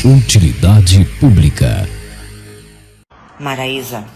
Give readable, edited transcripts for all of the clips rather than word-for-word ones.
Utilidade pública. Maraísa,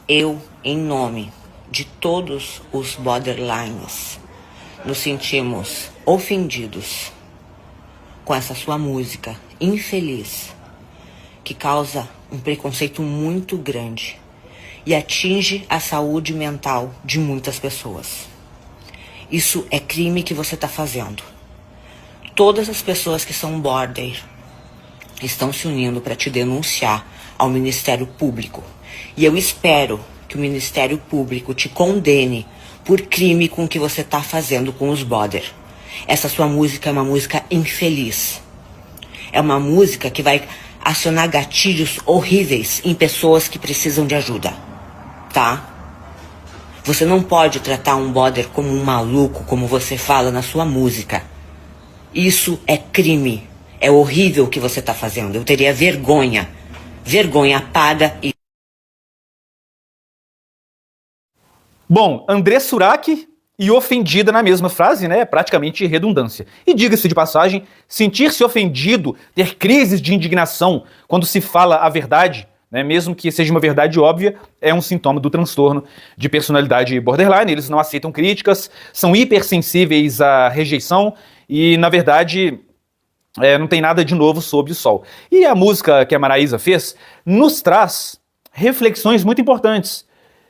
eu, em nome de todos os borderlines, nos sentimos ofendidos com essa sua música infeliz, que causa um preconceito muito grande e atinge a saúde mental de muitas pessoas. Isso é crime que você está fazendo. Todas as pessoas que são border estão se unindo para te denunciar ao Ministério Público. E eu espero que o Ministério Público te condene por crime com o que você está fazendo com os border. Essa sua música é uma música infeliz. É uma música que vai acionar gatilhos horríveis em pessoas que precisam de ajuda, tá? Você não pode tratar um border como um maluco, como você fala na sua música. Isso é crime. É horrível o que você está fazendo. Eu teria vergonha. Vergonha, apaga e... Bom, André Surak e ofendida na mesma frase, né? Praticamente redundância. E diga-se de passagem, sentir-se ofendido, ter crises de indignação quando se fala a verdade, né, mesmo que seja uma verdade óbvia, é um sintoma do transtorno de personalidade borderline. Eles não aceitam críticas, são hipersensíveis à rejeição e, na verdade, não tem nada de novo sob o sol. E a música que a Maraísa fez nos traz reflexões muito importantes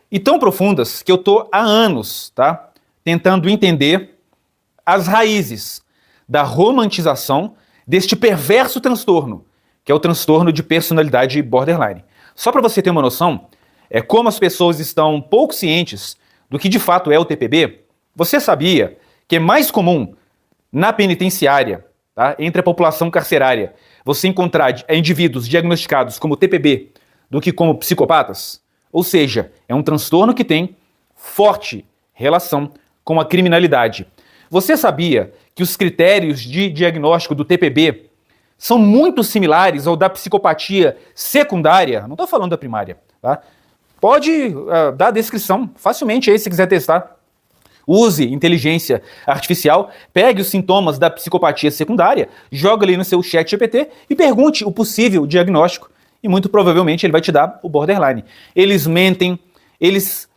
e tão profundas que eu tô há anos, tá, tentando entender as raízes da romantização deste perverso transtorno, que é o transtorno de personalidade borderline. Só para você ter uma noção, como as pessoas estão pouco cientes do que de fato é o TPB, você sabia que é mais comum na penitenciária, tá, entre a população carcerária, você encontrar indivíduos diagnosticados como TPB do que como psicopatas? Ou seja, é um transtorno que tem forte relação com a criminalidade. Você sabia que os critérios de diagnóstico do TPB são muito similares ao da psicopatia secundária? Não estou falando da primária, tá? Pode dar a descrição facilmente aí se quiser testar. Use inteligência artificial, pegue os sintomas da psicopatia secundária, joga ali no seu chat GPT e pergunte o possível diagnóstico. E muito provavelmente ele vai te dar o borderline. Eles mentem, eles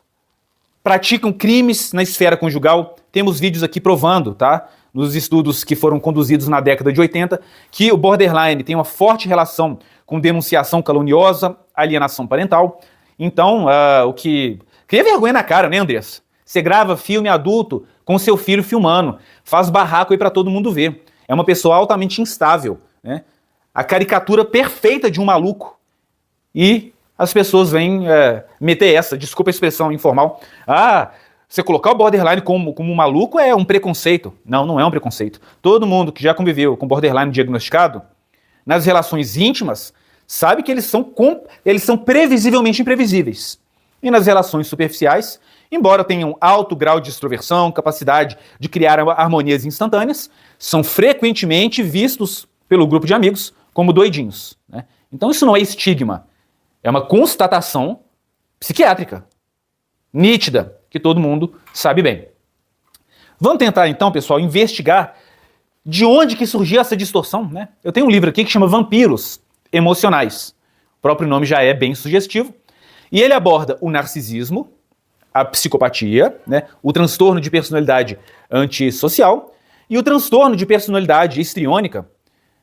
praticam crimes na esfera conjugal. Temos vídeos aqui provando, tá? Nos estudos que foram conduzidos na década de 80, que o borderline tem uma forte relação com denunciação caluniosa, alienação parental. Então, o que... Cria vergonha na cara, né, Andressa? Você grava filme adulto com seu filho filmando, faz barraco aí pra todo mundo ver. É uma pessoa altamente instável, né? A caricatura perfeita de um maluco. E as pessoas vêm meter essa, desculpa a expressão informal, você colocar o borderline como um maluco é um preconceito. Não, não é um preconceito. Todo mundo que já conviveu com borderline diagnosticado, nas relações íntimas, sabe que eles são previsivelmente imprevisíveis. E nas relações superficiais, embora tenham alto grau de extroversão, capacidade de criar harmonias instantâneas, são frequentemente vistos pelo grupo de amigos como doidinhos, né? Então isso não é estigma, é uma constatação psiquiátrica, nítida, que todo mundo sabe bem. Vamos tentar então, pessoal, investigar de onde que surgiu essa distorção, né? Eu tenho um livro aqui que chama Vampiros Emocionais. O próprio nome já é bem sugestivo. E ele aborda o narcisismo, a psicopatia, né, o transtorno de personalidade antissocial e o transtorno de personalidade histriônica,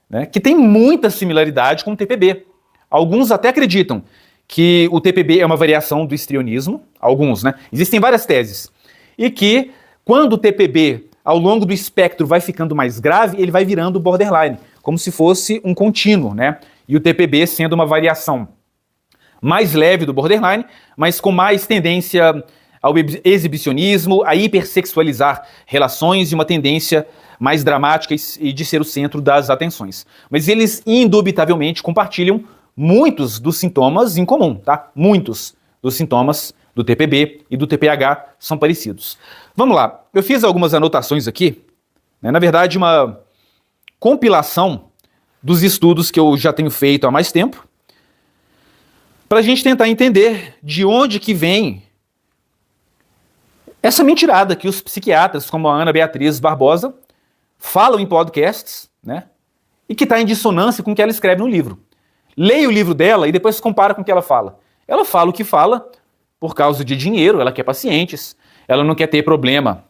né, que tem muita similaridade com o TPB. Alguns até acreditam que o TPB é uma variação do histrionismo, alguns, né? Existem várias teses. E que quando o TPB, ao longo do espectro, vai ficando mais grave, ele vai virando borderline, como se fosse um contínuo, né? E o TPB sendo uma variação mais leve do borderline, mas com mais tendência ao exibicionismo, a hipersexualizar relações e uma tendência mais dramática e de ser o centro das atenções. Mas eles indubitavelmente compartilham muitos dos sintomas em comum, tá? Muitos dos sintomas do TPB e do TPH são parecidos. Vamos lá, eu fiz algumas anotações aqui, né? Na verdade uma compilação dos estudos que eu já tenho feito há mais tempo, para a gente tentar entender de onde que vem essa mentirada que os psiquiatras, como a Ana Beatriz Barbosa, falam em podcasts, né? e que está em dissonância com o que ela escreve no livro. Leia o livro dela e depois compara com o que ela fala. Ela fala o que fala por causa de dinheiro, ela quer pacientes, ela não quer ter problema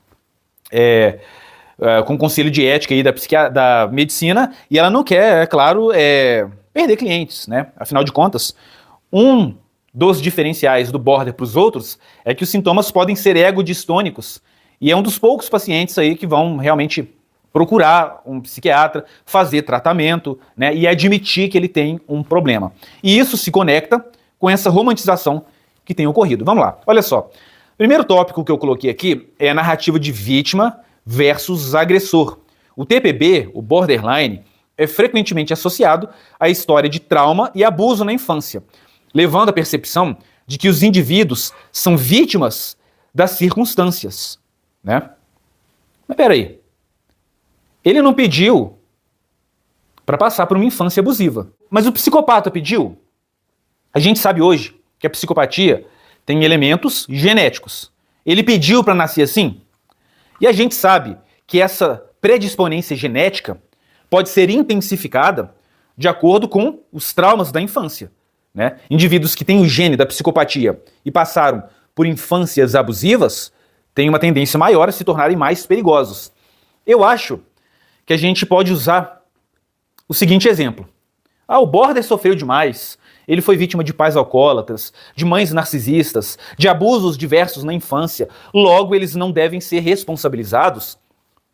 com o conselho de ética aí da medicina, e ela não quer, é claro, perder clientes, né? Afinal de contas, um dos diferenciais do border para os outros é que os sintomas podem ser ego-distônicos, e é um dos poucos pacientes aí que vão realmente procurar um psiquiatra, fazer tratamento, né, e admitir que ele tem um problema. E isso se conecta com essa romantização que tem ocorrido. Vamos lá, olha só. Primeiro tópico que eu coloquei aqui é a narrativa de vítima versus agressor. O TPB, o borderline, é frequentemente associado à história de trauma e abuso na infância, levando à percepção de que os indivíduos são vítimas das circunstâncias, né? Mas peraí, ele não pediu para passar por uma infância abusiva, mas o psicopata pediu? A gente sabe hoje que a psicopatia tem elementos genéticos. Ele pediu para nascer assim? E a gente sabe que essa predisponência genética pode ser intensificada de acordo com os traumas da infância, né? Indivíduos que têm o gene da psicopatia e passaram por infâncias abusivas têm uma tendência maior a se tornarem mais perigosos. Eu acho que a gente pode usar o seguinte exemplo. O border sofreu demais, ele foi vítima de pais alcoólatras, de mães narcisistas, de abusos diversos na infância, logo eles não devem ser responsabilizados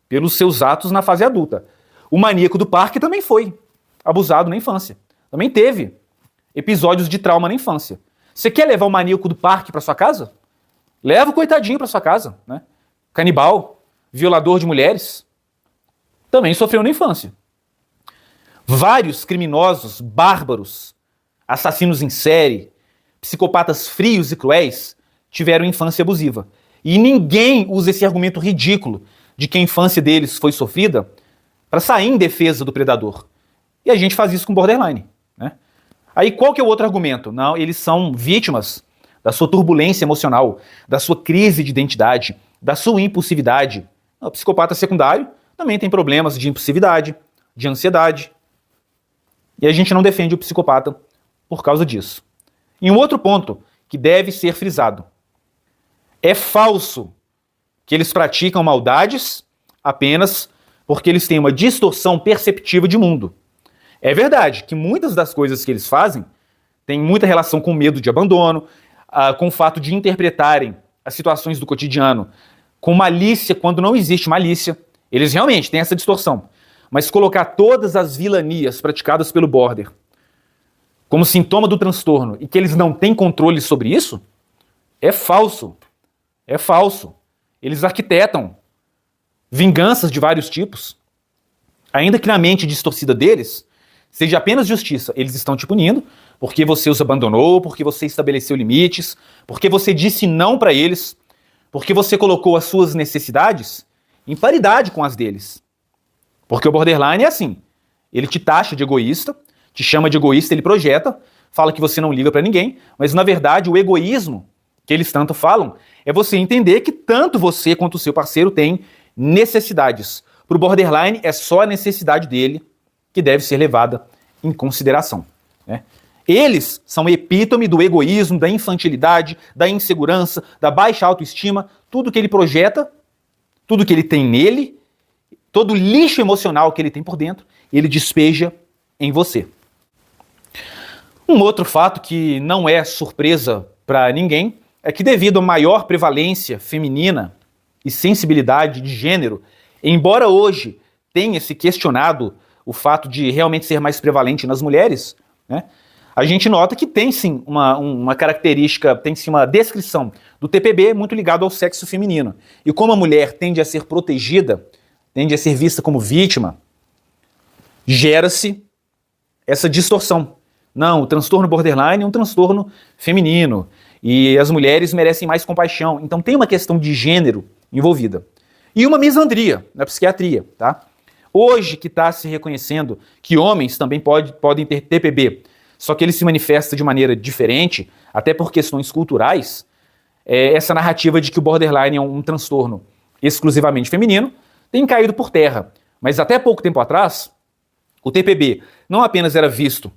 pelos seus atos na fase adulta. O maníaco do parque também foi abusado na infância, também teve episódios de trauma na infância. Você quer levar o maníaco do parque para sua casa? Leva o coitadinho para sua casa, né? Canibal, violador de mulheres, também sofreu na infância. Vários criminosos, bárbaros, assassinos em série, psicopatas frios e cruéis tiveram infância abusiva. E ninguém usa esse argumento ridículo de que a infância deles foi sofrida para sair em defesa do predador. E a gente faz isso com borderline, né? Aí qual que é o outro argumento? Não, eles são vítimas da sua turbulência emocional, da sua crise de identidade, da sua impulsividade. O psicopata secundário também tem problemas de impulsividade, de ansiedade. E a gente não defende o psicopata por causa disso. E um outro ponto que deve ser frisado. É falso que eles praticam maldades apenas porque eles têm uma distorção perceptiva de mundo. É verdade que muitas das coisas que eles fazem têm muita relação com medo de abandono, com o fato de interpretarem as situações do cotidiano com malícia quando não existe malícia. Eles realmente têm essa distorção. Mas colocar todas as vilanias praticadas pelo border como sintoma do transtorno e que eles não têm controle sobre isso, é falso. É falso. Eles arquitetam vinganças de vários tipos. Ainda que na mente distorcida deles seja apenas justiça. Eles estão te punindo porque você os abandonou, porque você estabeleceu limites, porque você disse não para eles, porque você colocou as suas necessidades em paridade com as deles. Porque o borderline é assim, ele te taxa de egoísta, te chama de egoísta, ele projeta, fala que você não liga pra ninguém, mas na verdade o egoísmo que eles tanto falam é você entender que tanto você quanto o seu parceiro têm necessidades. Pro borderline é só a necessidade dele que deve ser levada em consideração, né? Eles são o epítome do egoísmo, da infantilidade, da insegurança, da baixa autoestima, tudo que ele projeta, tudo que ele tem nele, todo o lixo emocional que ele tem por dentro, ele despeja em você. Um outro fato que não é surpresa para ninguém é que devido à maior prevalência feminina e sensibilidade de gênero, embora hoje tenha se questionado o fato de realmente ser mais prevalente nas mulheres, né, a gente nota que tem sim uma característica, tem sim uma descrição do TPB muito ligado ao sexo feminino. E como a mulher tende a ser protegida, tende a ser vista como vítima, gera-se essa distorção. Não, o transtorno borderline é um transtorno feminino e as mulheres merecem mais compaixão. Então tem uma questão de gênero envolvida. E uma misandria na psiquiatria, tá? Hoje que está se reconhecendo que homens também podem ter TPB, só que ele se manifesta de maneira diferente, até por questões culturais, essa narrativa de que o borderline é um transtorno exclusivamente feminino tem caído por terra. Mas até pouco tempo atrás, O TPB não apenas era visto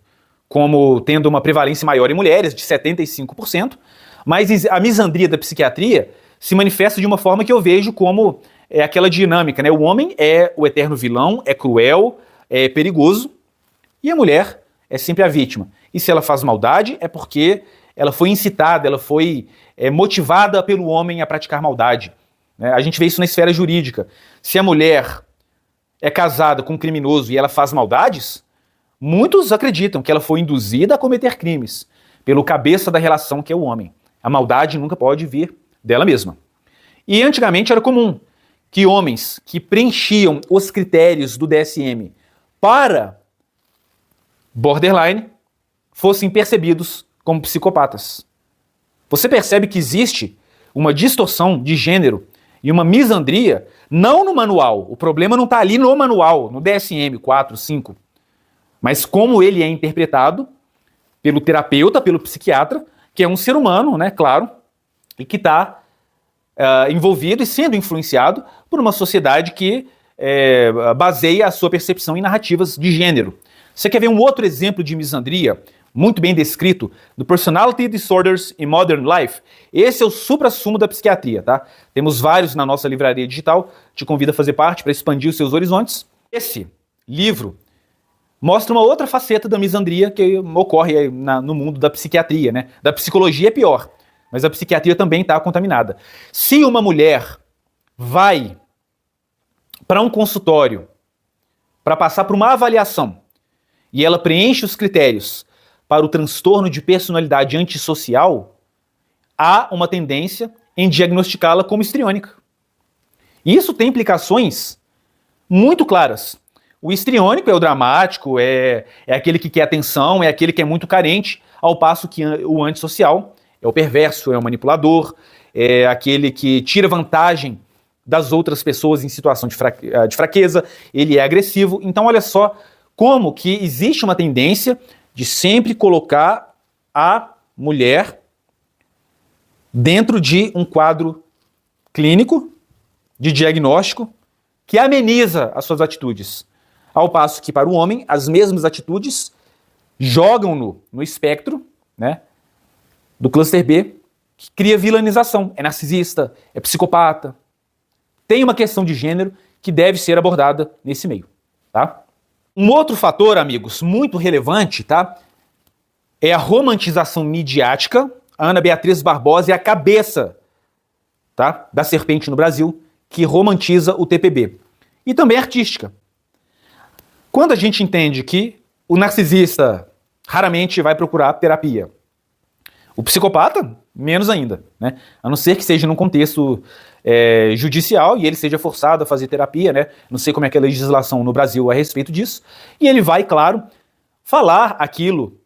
como tendo uma prevalência maior em mulheres, de 75%, mas a misandria da psiquiatria se manifesta de uma forma que eu vejo como aquela dinâmica, né? O homem é o eterno vilão, é cruel, é perigoso, e a mulher é sempre a vítima. E se ela faz maldade, é porque ela foi incitada, ela foi motivada pelo homem a praticar maldade. Né? A gente vê isso na esfera jurídica. Se a mulher é casada com um criminoso e ela faz maldades, muitos acreditam que ela foi induzida a cometer crimes pelo cabeça da relação, que é o homem. A maldade nunca pode vir dela mesma. E antigamente era comum que homens que preenchiam os critérios do DSM para borderline fossem percebidos como psicopatas. Você percebe que existe uma distorção de gênero e uma misandria não no manual. O problema não está ali no manual, no DSM 4, 5, mas como ele é interpretado pelo terapeuta, pelo psiquiatra, que é um ser humano, né, claro, e que está envolvido e sendo influenciado por uma sociedade que baseia a sua percepção em narrativas de gênero. Você quer ver um outro exemplo de misandria, muito bem descrito, do Personality Disorders in Modern Life? Esse é o suprassumo da psiquiatria, tá? Temos vários na nossa livraria digital, te convido a fazer parte para expandir os seus horizontes. Esse livro mostra uma outra faceta da misandria que ocorre no mundo da psiquiatria, né? Da psicologia é pior, mas a psiquiatria também está contaminada. Se uma mulher vai para um consultório para passar por uma avaliação e ela preenche os critérios para o transtorno de personalidade antissocial, há uma tendência em diagnosticá-la como histriônica. Isso tem implicações muito claras. O histriônico é o dramático, é aquele que quer atenção, é aquele que é muito carente, ao passo que o antissocial é o perverso, é o manipulador, é aquele que tira vantagem das outras pessoas em situação de fraqueza, ele é agressivo. Então olha só como que existe uma tendência de sempre colocar a mulher dentro de um quadro clínico, de diagnóstico, que ameniza as suas atitudes. Ao passo que, para o homem, as mesmas atitudes jogam-no no espectro, né, do cluster B, que cria vilanização. É narcisista, é psicopata. Tem uma questão de gênero que deve ser abordada nesse meio. Tá? Um outro fator, amigos, muito relevante, tá, é a romantização midiática. A Ana Beatriz Barbosa é a cabeça, tá, da serpente no Brasil, que romantiza o TPB. E também artística. Quando a gente entende que o narcisista raramente vai procurar terapia, o psicopata, menos ainda, né? A não ser que seja num contexto judicial e ele seja forçado a fazer terapia, né? Não sei como é que é a legislação no Brasil a respeito disso. E ele vai, claro, falar aquilo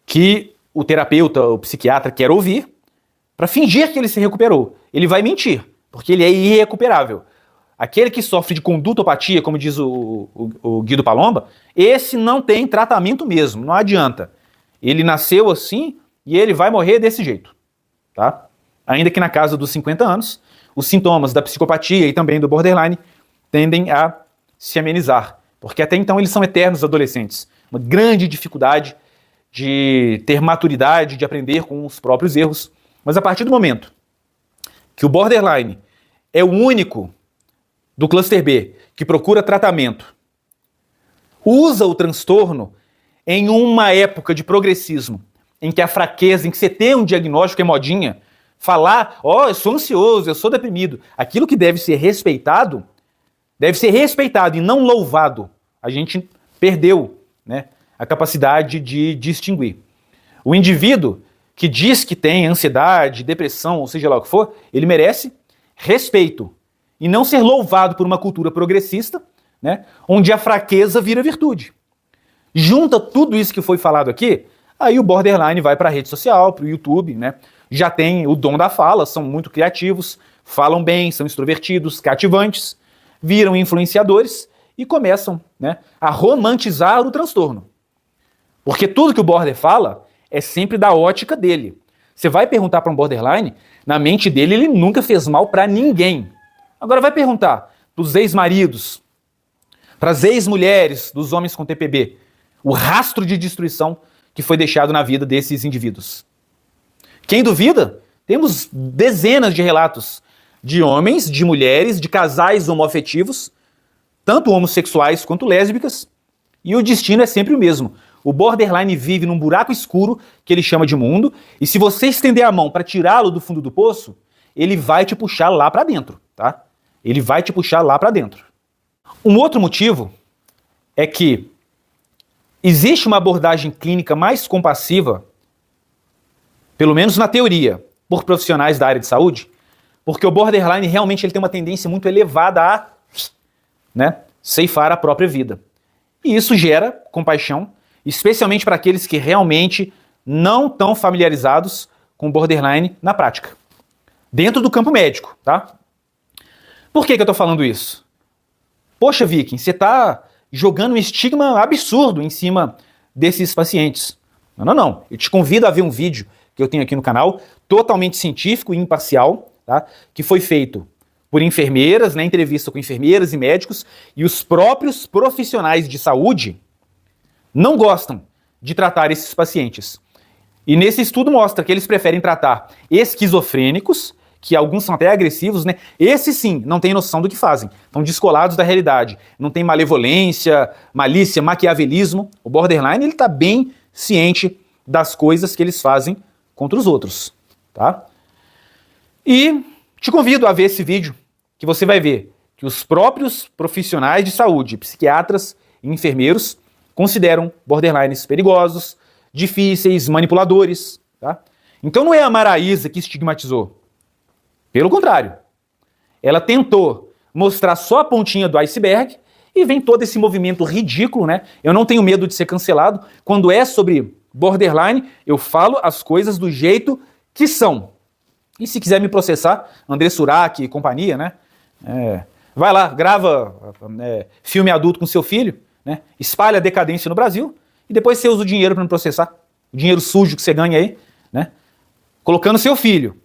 que o terapeuta, o psiquiatra quer ouvir para fingir que ele se recuperou. Ele vai mentir, porque ele é irrecuperável. Aquele que sofre de condutopatia, como diz o Guido Palomba, esse não tem tratamento mesmo, não adianta. Ele nasceu assim e ele vai morrer desse jeito. Tá? Ainda que na casa dos 50 anos, os sintomas da psicopatia e também do borderline tendem a se amenizar, porque até então eles são eternos adolescentes. Uma grande dificuldade de ter maturidade, de aprender com os próprios erros. Mas a partir do momento que o borderline é o único do cluster B que procura tratamento, usa o transtorno em uma época de progressismo, em que a fraqueza, em que você tem um diagnóstico é modinha, falar, eu sou ansioso, eu sou deprimido, aquilo que deve ser respeitado e não louvado. A gente perdeu, né, a capacidade de distinguir. O indivíduo que diz que tem ansiedade, depressão, ou seja lá o que for, ele merece respeito e não ser louvado por uma cultura progressista, né, onde a fraqueza vira virtude. Junta tudo isso que foi falado aqui, aí o borderline vai para a rede social, para o YouTube, né, já tem o dom da fala, são muito criativos, falam bem, são extrovertidos, cativantes, viram influenciadores e começam, né, a romantizar o transtorno. Porque tudo que o border fala é sempre da ótica dele. Você vai perguntar para um borderline, na mente dele ele nunca fez mal para ninguém. Agora vai perguntar para os ex-maridos, para as ex-mulheres dos homens com TPB, o rastro de destruição que foi deixado na vida desses indivíduos. Quem duvida? Temos dezenas de relatos de homens, de mulheres, de casais homoafetivos, tanto homossexuais quanto lésbicas, e o destino é sempre o mesmo. O borderline vive num buraco escuro que ele chama de mundo, e se você estender a mão para tirá-lo do fundo do poço, ele vai te puxar lá para dentro, tá? Ele vai te puxar lá para dentro. Um outro motivo é que existe uma abordagem clínica mais compassiva, pelo menos na teoria, por profissionais da área de saúde, porque o borderline realmente ele tem uma tendência muito elevada a, ceifar a própria vida. E isso gera compaixão, especialmente para aqueles que realmente não estão familiarizados com borderline na prática, dentro do campo médico, tá? Por que eu tô falando isso? Poxa, Viking, você tá jogando um estigma absurdo em cima desses pacientes. Não. Eu te convido a ver um vídeo que eu tenho aqui no canal, totalmente científico e imparcial, tá? Que foi feito por enfermeiras, na entrevista com enfermeiras e médicos, e os próprios profissionais de saúde não gostam de tratar esses pacientes. E nesse estudo mostra que eles preferem tratar esquizofrênicos, que alguns são até agressivos, né? Esses sim, não têm noção do que fazem, estão descolados da realidade, não tem malevolência, malícia, maquiavelismo. O borderline, ele tá bem ciente das coisas que eles fazem contra os outros, tá? E te convido a ver esse vídeo, que você vai ver que os próprios profissionais de saúde, psiquiatras e enfermeiros, consideram borderlines perigosos, difíceis, manipuladores, tá? Então não é a Maraísa que estigmatizou. Pelo contrário, ela tentou mostrar só a pontinha do iceberg e vem todo esse movimento ridículo, né? Eu não tenho medo de ser cancelado. Quando é sobre borderline, eu falo as coisas do jeito que são. E se quiser me processar, André Surak e companhia, né? Vai lá, grava filme adulto com seu filho, né? Espalha a decadência no Brasil e depois você usa o dinheiro para me processar. O dinheiro sujo que você ganha aí, né? Colocando seu filho.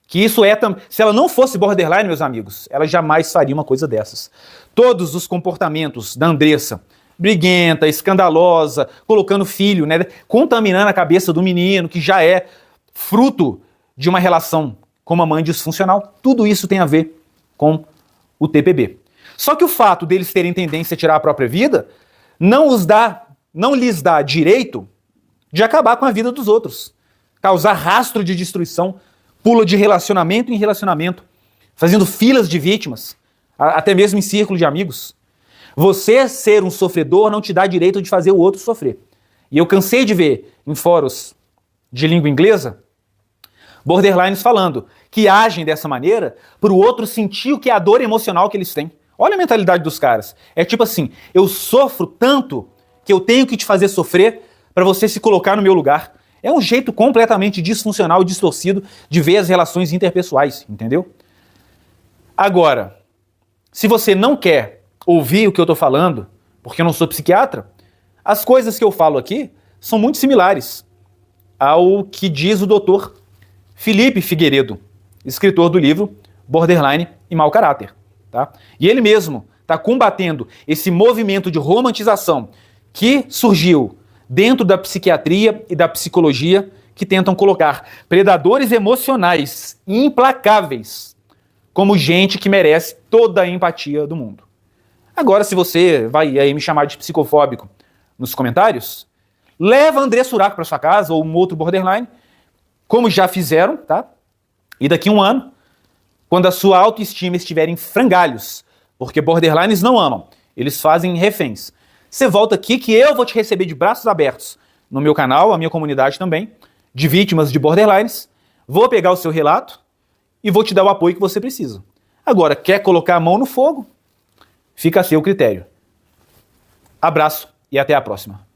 Que isso é também. Se ela não fosse borderline, meus amigos, ela jamais faria uma coisa dessas. Todos os comportamentos da Andressa, briguenta, escandalosa, colocando filho, né? Contaminando a cabeça do menino, que já é fruto de uma relação com uma mãe disfuncional, tudo isso tem a ver com o TPB. Só que o fato deles terem tendência a tirar a própria vida não lhes dá direito de acabar com a vida dos outros, causar rastro de destruição, pula de relacionamento em relacionamento, fazendo filas de vítimas, até mesmo em círculo de amigos. Você ser um sofredor não te dá direito de fazer o outro sofrer. E eu cansei de ver em fóruns de língua inglesa borderlines falando que agem dessa maneira para o outro sentir o que é a dor emocional que eles têm. Olha a mentalidade dos caras. É tipo assim, eu sofro tanto que eu tenho que te fazer sofrer para você se colocar no meu lugar. É um jeito completamente disfuncional e distorcido de ver as relações interpessoais, entendeu? Agora, se você não quer ouvir o que eu tô falando, porque eu não sou psiquiatra, as coisas que eu falo aqui são muito similares ao que diz o doutor Felipe Figueiredo, escritor do livro Borderline e Mau Caráter, tá? E ele mesmo está combatendo esse movimento de romantização que surgiu dentro da psiquiatria e da psicologia, que tentam colocar predadores emocionais implacáveis como gente que merece toda a empatia do mundo. Agora, se você vai aí me chamar de psicofóbico nos comentários, leva André Surak para sua casa ou um outro borderline, como já fizeram, tá? E daqui a um ano, quando a sua autoestima estiver em frangalhos, porque borderlines não amam, eles fazem reféns. Você volta aqui que eu vou te receber de braços abertos no meu canal, a minha comunidade também, de vítimas de borderlines. Vou pegar o seu relato e vou te dar o apoio que você precisa. Agora, quer colocar a mão no fogo? Fica a seu critério. Abraço e até a próxima.